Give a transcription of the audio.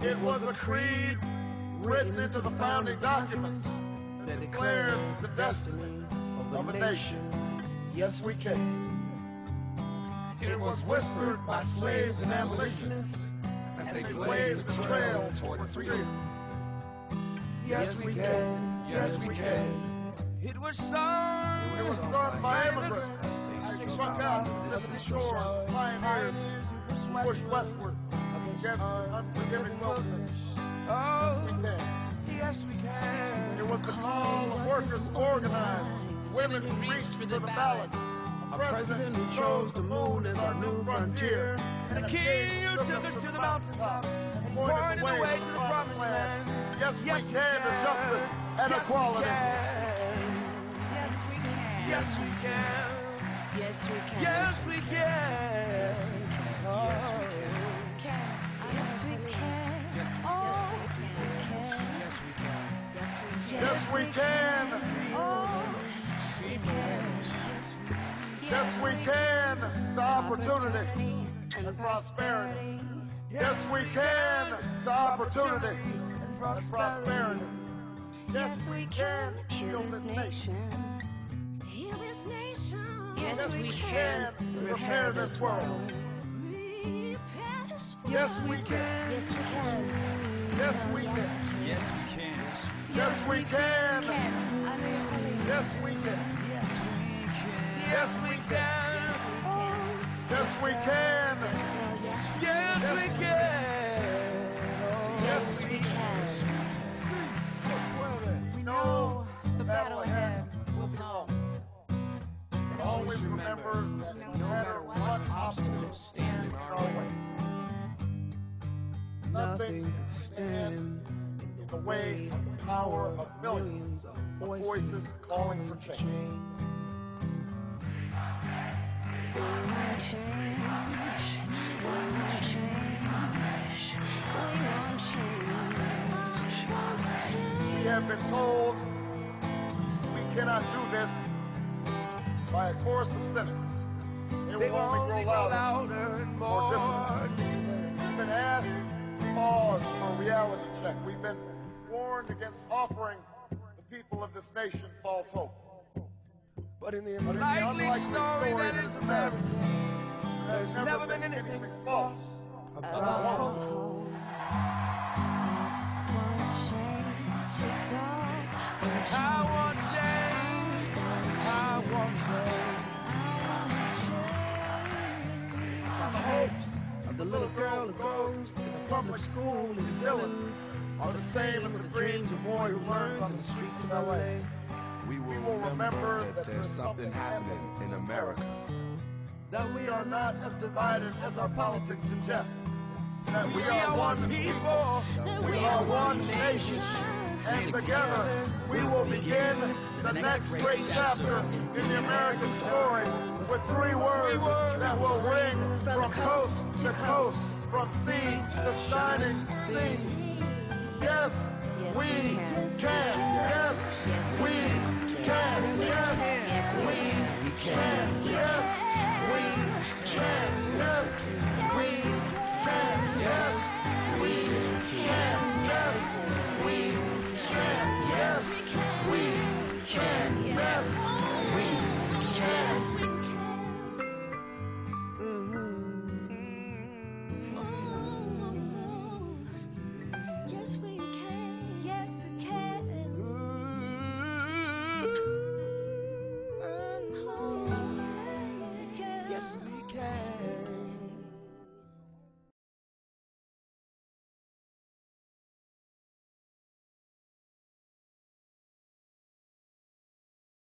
It was a creed written into the founding documents that declared the destiny of a nation. Yes, we can. It was whispered by slaves and abolitionists as they blazed the trail toward freedom. Yes, we can. Yes, we can. It was sung by immigrants who struck out from distant shores, pioneers who pushed westward against an unforgiving wilderness. Yes, we can. Yes, we can. It was the call of workers who organized, women who reached for the ballots, a president who chose the moon as our new frontier, and a king who took us to the mountaintop and pointed the way to the promised land. Yes, we can to justice and equality. Yes, we can. Yes, we can. Yes, we can. Yes, we can. Yes, we can. Yes, we can. Yes, we can. Yes, Yes, we can. yes, we can. Yes, we can. Yes, we can. Yes, we can to opportunity and prosperity. Yes, we can to opportunity and prosperity. Yes, we can heal this nation. Heal this nation. Yes, we can repair this world. Repair this world. Yes, we can. Yes, we can. Yes, we can. Yes, we can. Yes, we can. I know you're holy. Yes, we can. Yes, we can. Yes, we can. Yes, we can. Yes, we can. So Puede. We know the battle ahead will be long. But always remember that no matter what obstacles stand in our way, nothing can stand in the way of the power of millions of voices calling for change. We want change. We want change. We want change. We have been told we cannot do this by a chorus of cynics. They will only grow louder and more disciplined. We've been asked to pause for a reality check. We've been warned against offering the people of this nation false hope. But in the unlikely story that is America, there's never been anything false about hope. I want change. I want change. The hopes of the little girl who goes to the public school in the village are the same as the dreams of a boy who learns on the streets of L.A. We will remember that there's something happening in America. That we are not as divided as our politics suggest. That we are one people. We are one nation. And together we will begin the next great chapter in the American story with 3 words that will ring from coast to coast, from sea to shining sea. Yes, we can. Yes, we can. Yes, we can. Yes, we can. Yes, we can. Yes.